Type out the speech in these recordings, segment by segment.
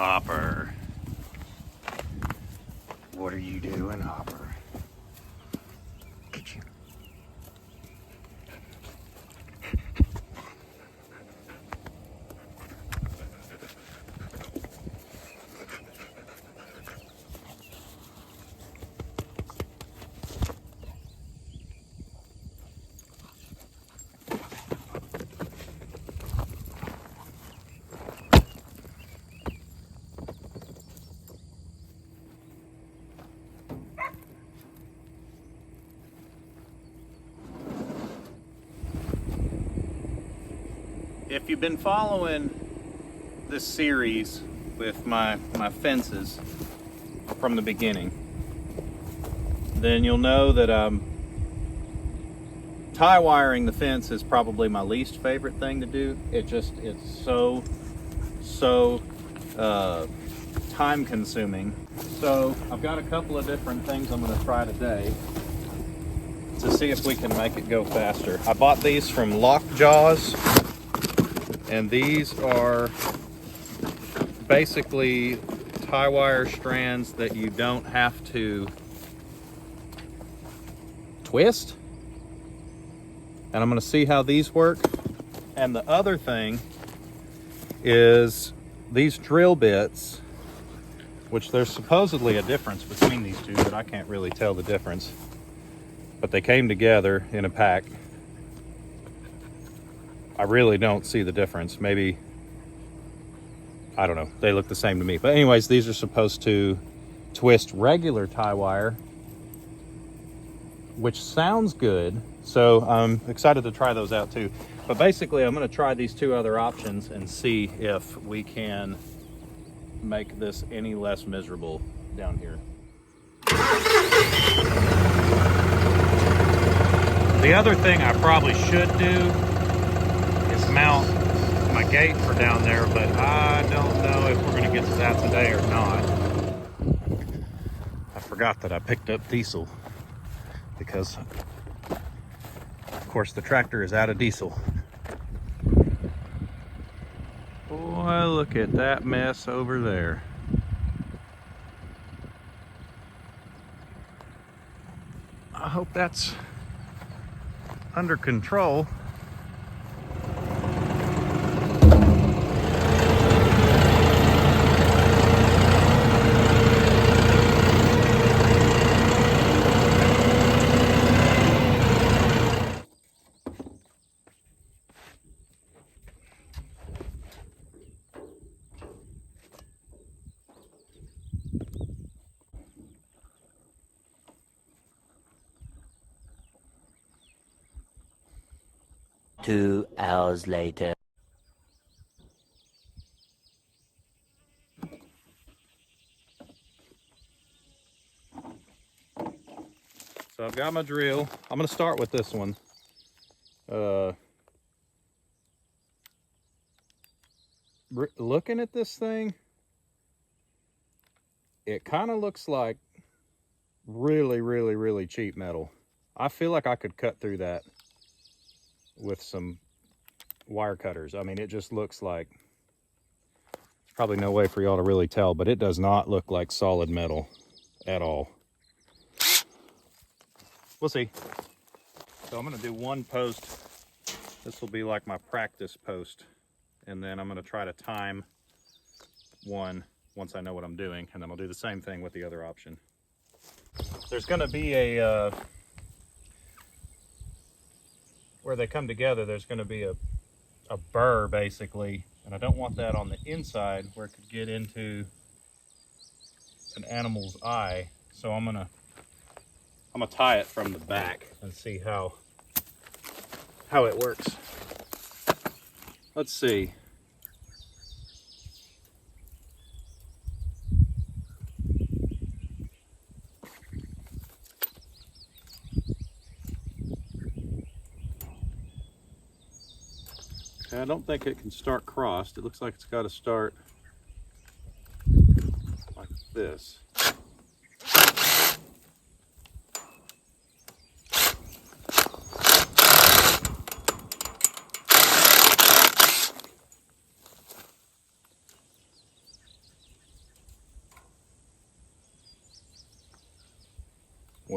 Hopper. What are you doing, Hopper? Get you. If you've been following this series with my fences from the beginning, then you'll know that tie wiring the fence is probably my least favorite thing to do. It's so time consuming. So I've got a couple of different things I'm going to try today to see if we can make it go faster. I bought these from Lockjaws. And these are basically tie wire strands that you don't have to twist. And I'm going to see how these work. And the other thing is these drill bits, which there's supposedly a difference between these two, but I can't really tell the difference. But they came together in a pack. I really don't see the difference. Maybe, I don't know, they look the same to me. But anyways, these are supposed to twist regular tie wire, which sounds good. So I'm excited to try those out too. But basically, I'm going to try these two other options and see if we can make this any less miserable down here. The other thing I probably should do mount my gate for down there, but I don't know if we're going to get to that today or not. I forgot that I picked up diesel because, of course, the tractor is out of diesel. Boy, look at that mess over there. I hope that's under control. Two hours later. So I've got my drill. I'm going to start with this one. Looking at this thing, it kind of looks like really cheap metal. I feel like I could cut through that with some wire cutters. I mean, it just looks like, there's probably no way for y'all to really tell, but it does not look like solid metal at all. We'll see. So I'm going to do one post. This will be like my practice post. And then I'm going to try to time one once I know what I'm doing. And then I'll do the same thing with the other option. There's going to be a, where they come together, there's going to be a burr basically. And I don't want that on the inside where it could get into an animal's eye. So I'm gonna tie it from the back and see how it works. Let's see. I don't think it can start crossed. It looks like it's got to start like this.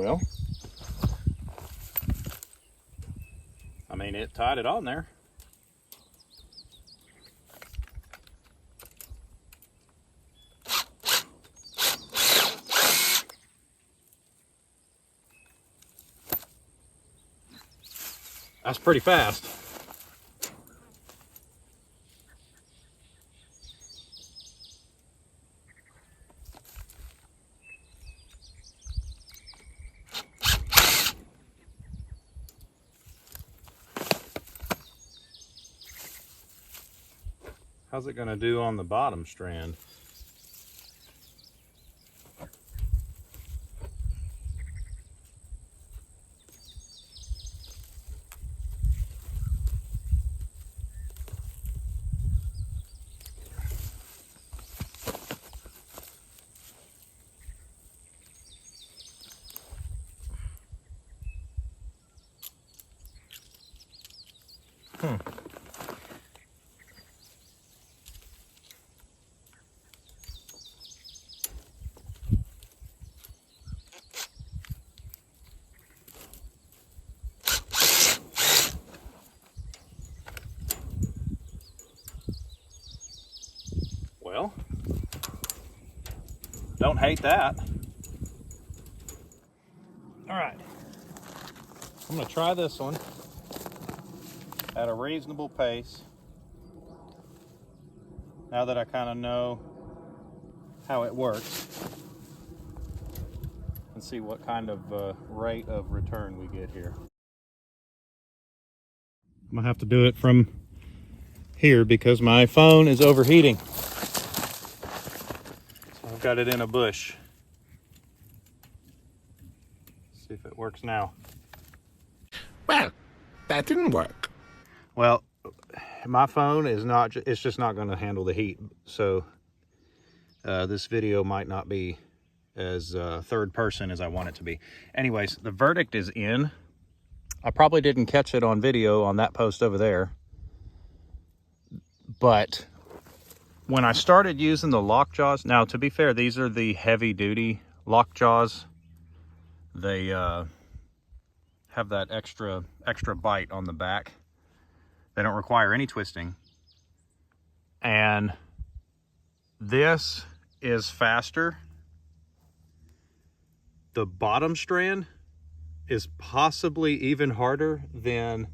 Well, I mean, it tied it on there. That's pretty fast. How's it gonna do on the bottom strand? Well, don't hate that. All right, I'm gonna try this one at a reasonable pace. Now that I kind of know how it works, and see what kind of rate of return we get here. I'm gonna have to do it from here because my phone is overheating. So I've got it in a bush. See if it works now. Well, that didn't work. Well, my phone is not, it's just not going to handle the heat. So this video might not be as third person as I want it to be. Anyways, the verdict is in. I probably didn't catch it on video on that post over there. But when I started using the lockjaws, now to be fair, these are the heavy duty lockjaws. They have that extra bite on the back. They don't require any twisting. And this is faster. The bottom strand is possibly even harder than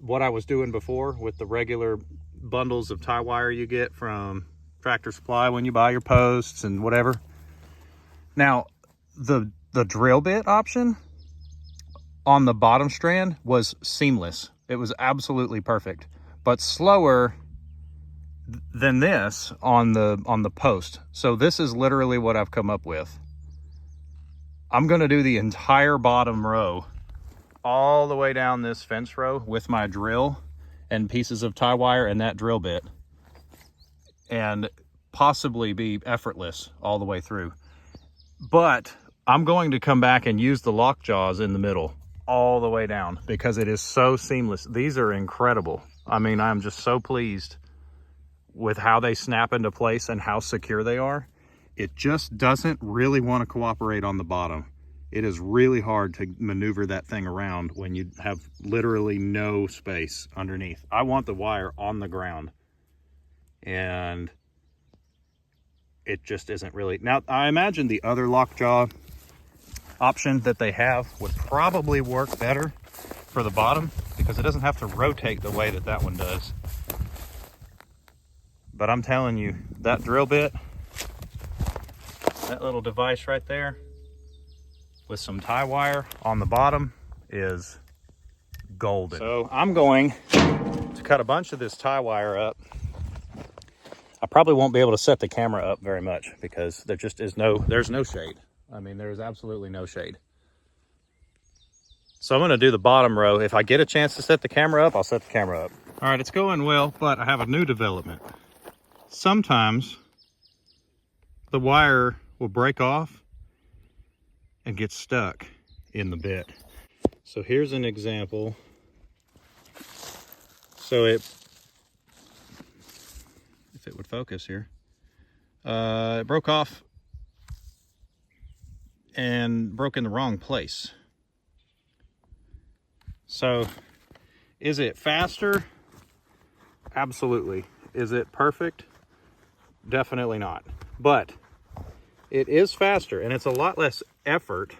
what I was doing before with the regular bundles of tie wire you get from Tractor Supply when you buy your posts and whatever. Now, the drill bit option on the bottom strand was seamless. It was absolutely perfect, but slower than this on the post. So this is literally what I've come up with. I'm gonna do the entire bottom row all the way down this fence row with my drill and pieces of tie wire and that drill bit, and possibly be effortless all the way through. But I'm going to come back and use the lock jaws in the middle all the way down because it is so seamless. These are incredible. I mean, I'm just so pleased with how they snap into place and how secure they are. It just doesn't really want to cooperate on the bottom. It is really hard to maneuver that thing around when you have literally no space underneath. I want the wire on the ground, and it just isn't really. Now, I imagine the other lockjaw option that they have would probably work better for the bottom because it doesn't have to rotate the way that that one does. But I'm telling you, that drill bit, that little device right there with some tie wire on the bottom is golden. So I'm going to cut a bunch of this tie wire up. I probably won't be able to set the camera up very much because there just is there's no shade. I mean, there's absolutely no shade. So I'm gonna do the bottom row. If I get a chance to set the camera up, I'll set the camera up. All right, it's going well, but I have a new development. Sometimes the wire will break off and get stuck in the bit. So here's an example. So if it would focus here, it broke off and broke in the wrong place. So, is it faster? Absolutely. Is it perfect? Definitely not. But it is faster, and it's a lot less effort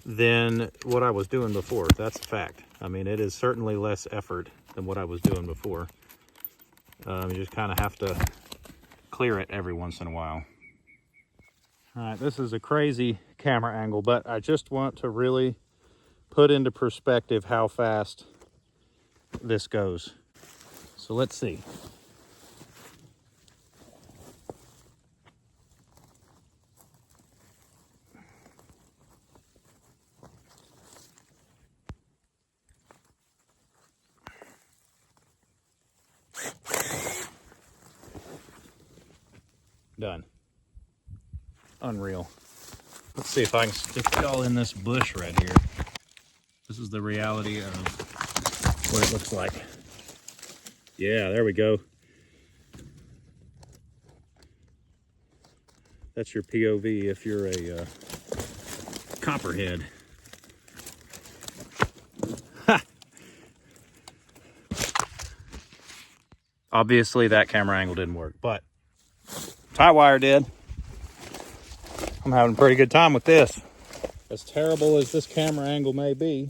than what I was doing before. That's a fact. I mean, it is certainly less effort than what I was doing before. You just kind of have to clear it every once in a while. All right, this is a crazy camera angle, but I just want to really put into perspective how fast this goes. So let's see. Done. Unreal. Let's see if I can stick y'all in this bush right here. This is the reality of what it looks like. Yeah, there we go. That's your POV if you're a copperhead. Ha! Obviously that camera angle didn't work, but tie wire did. I'm having a pretty good time with this. As terrible as this camera angle may be,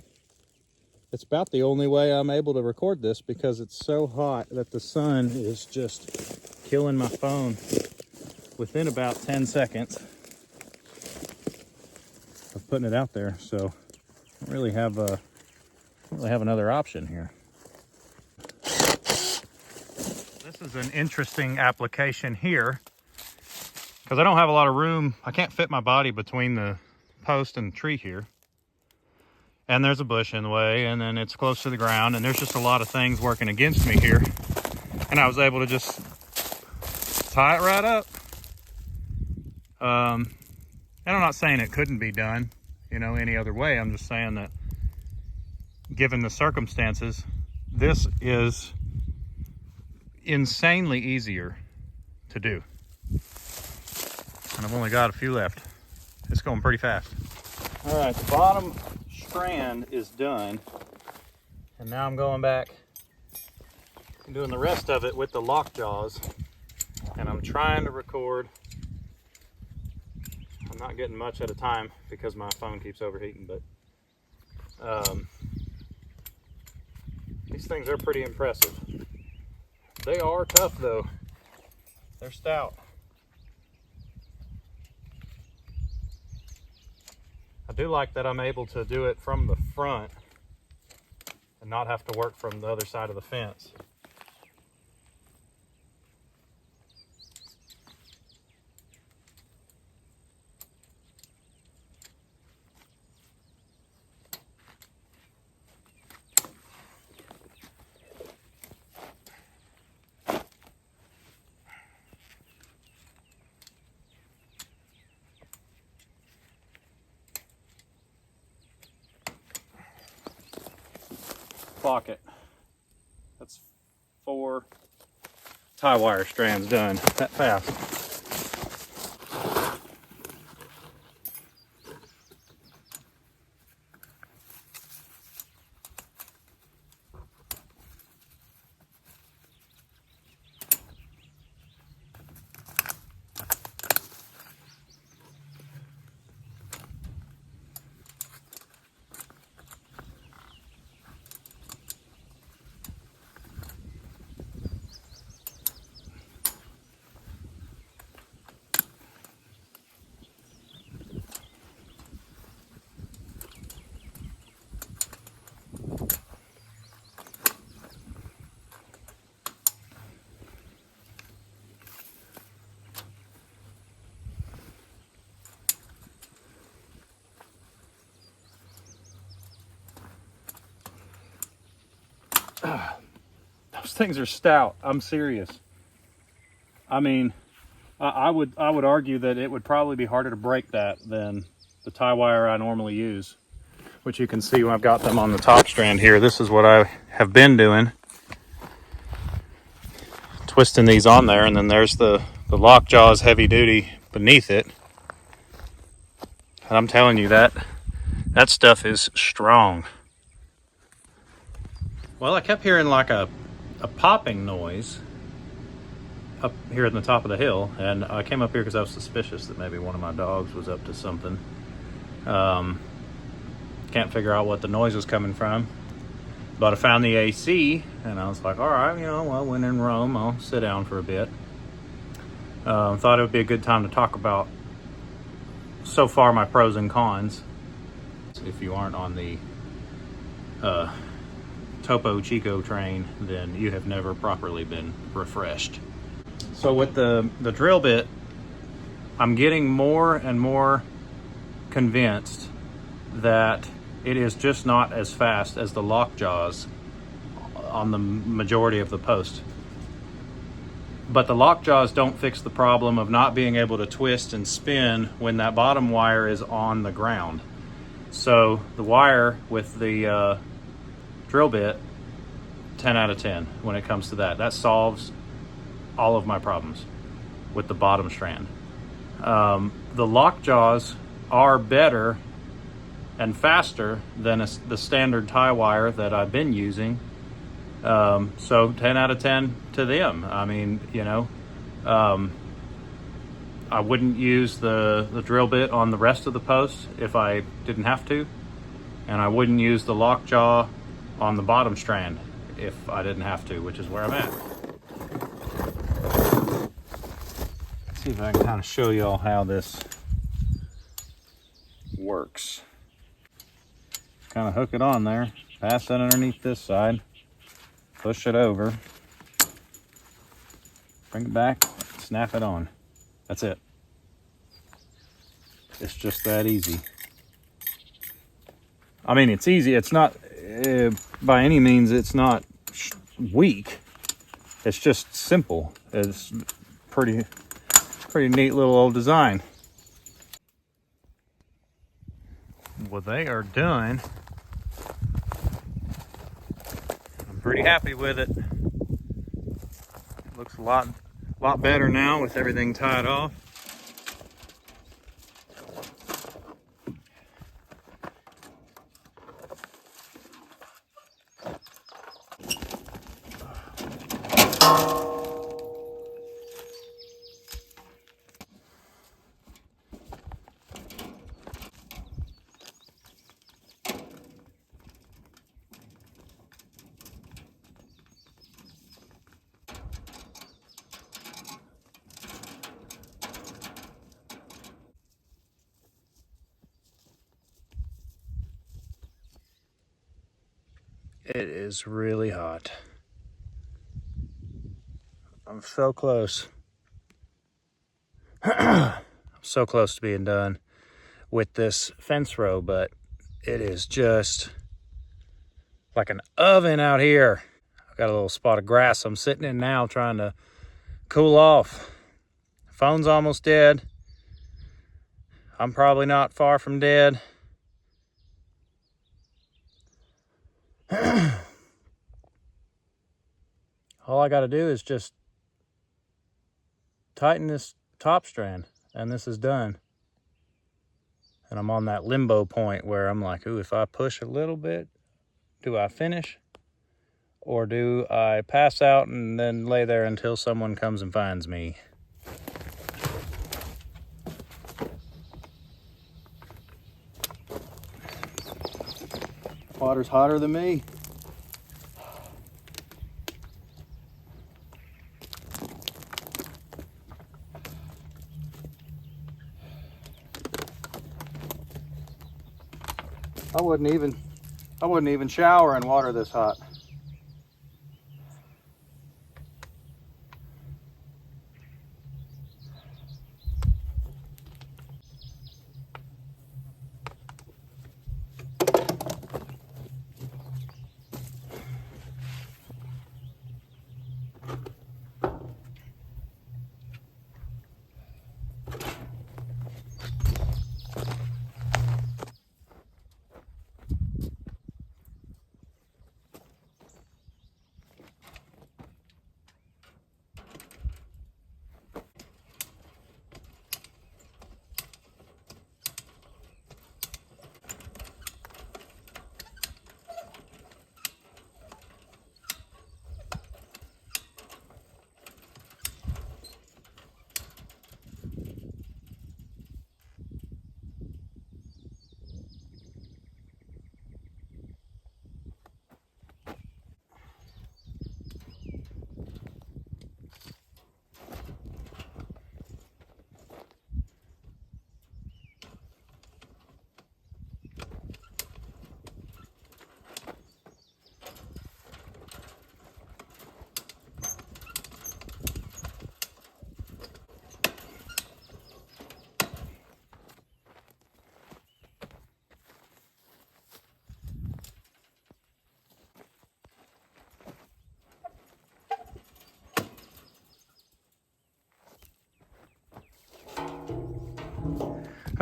it's about the only way I'm able to record this because it's so hot that the sun is just killing my phone within about 10 seconds of putting it out there. So I don't really have another option here. This is an interesting application here because I don't have a lot of room. I can't fit my body between the post and the tree here. And there's a bush in the way, and then it's close to the ground, and there's just a lot of things working against me here. And I was able to just tie it right up. And I'm not saying it couldn't be done, you know, any other way. I'm just saying that given the circumstances, this is insanely easier to do. And I've only got a few left. It's going pretty fast. All right, the bottom strand is done. And now I'm going back and doing the rest of it with the lock jaws. And I'm trying to record. I'm not getting much at a time because my phone keeps overheating, but these things are pretty impressive. They are tough though. They're stout. I do like that I'm able to do it from the front and not have to work from the other side of the fence. Pocket. That's 4 tie wire strands done that fast. Those things are stout. I'm serious. I mean, I would argue that it would probably be harder to break that than the tie wire I normally use, which you can see when I've got them on the top strand here. This is what I have been doing, twisting these on there, and then there's the lock jaws heavy duty beneath it. And I'm telling you that stuff is strong. Well, I kept hearing like a popping noise up here at the top of the hill, and I came up here because I was suspicious that maybe one of my dogs was up to something. Can't figure out what the noise was coming from, but I found the AC, and I was like, all right, well, when in Rome, I'll sit down for a bit. Thought it would be a good time to talk about so far my pros and cons. If you aren't on the Topo Chico train, then you have never properly been refreshed. So with the drill bit, I'm getting more and more convinced that it is just not as fast as the lock jaws on the majority of the post. But the lock jaws don't fix the problem of not being able to twist and spin when that bottom wire is on the ground. So the wire with the drill bit, 10 out of 10 when it comes to that. That solves all of my problems with the bottom strand. The lock jaws are better and faster than the standard tie wire that I've been using. So 10 out of 10 to them. I mean, I wouldn't use the drill bit on the rest of the post if I didn't have to. And I wouldn't use the lockjaw on the bottom strand if I didn't have to, which is where I'm at. Let's see if I can kind of show you all how this works. Kind of hook it on there, pass it underneath this side, push it over, bring it back, snap it on. That's it. It's just that easy. I mean, it's easy. It's not, by any means, it's not weak. It's just simple. It's pretty neat little old design. Well, they are done. I'm pretty happy with it. Looks a lot better now with everything tied off. It is really hot. I'm so close. I'm so close to being done with this fence row, but it is just like an oven out here. I've got a little spot of grass I'm sitting in now trying to cool off. Phone's almost dead. I'm probably not far from dead. All I got to do is just tighten this top strand, and this is done. And I'm on that limbo point where I'm like, ooh, if I push a little bit, do I finish? Or do I pass out and then lay there until someone comes and finds me? Water's hotter than me. I wouldn't even shower in water this hot.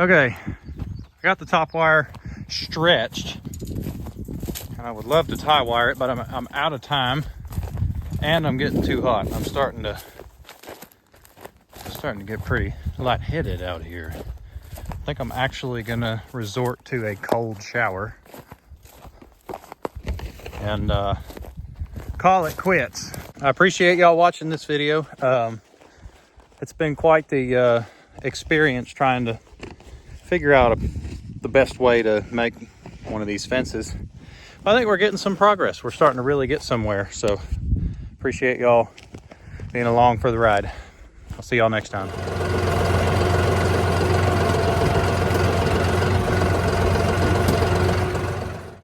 Okay, I got the top wire stretched, and I would love to tie wire it, but I'm out of time, and I'm getting too hot. I'm starting to get pretty lightheaded out here. I think I'm actually gonna resort to a cold shower and call it quits. I appreciate y'all watching this video. It's been quite the experience trying to figure out the best way to make one of these fences. I think we're getting some progress. We're starting to really get somewhere. So appreciate y'all being along for the ride. I'll see y'all next time.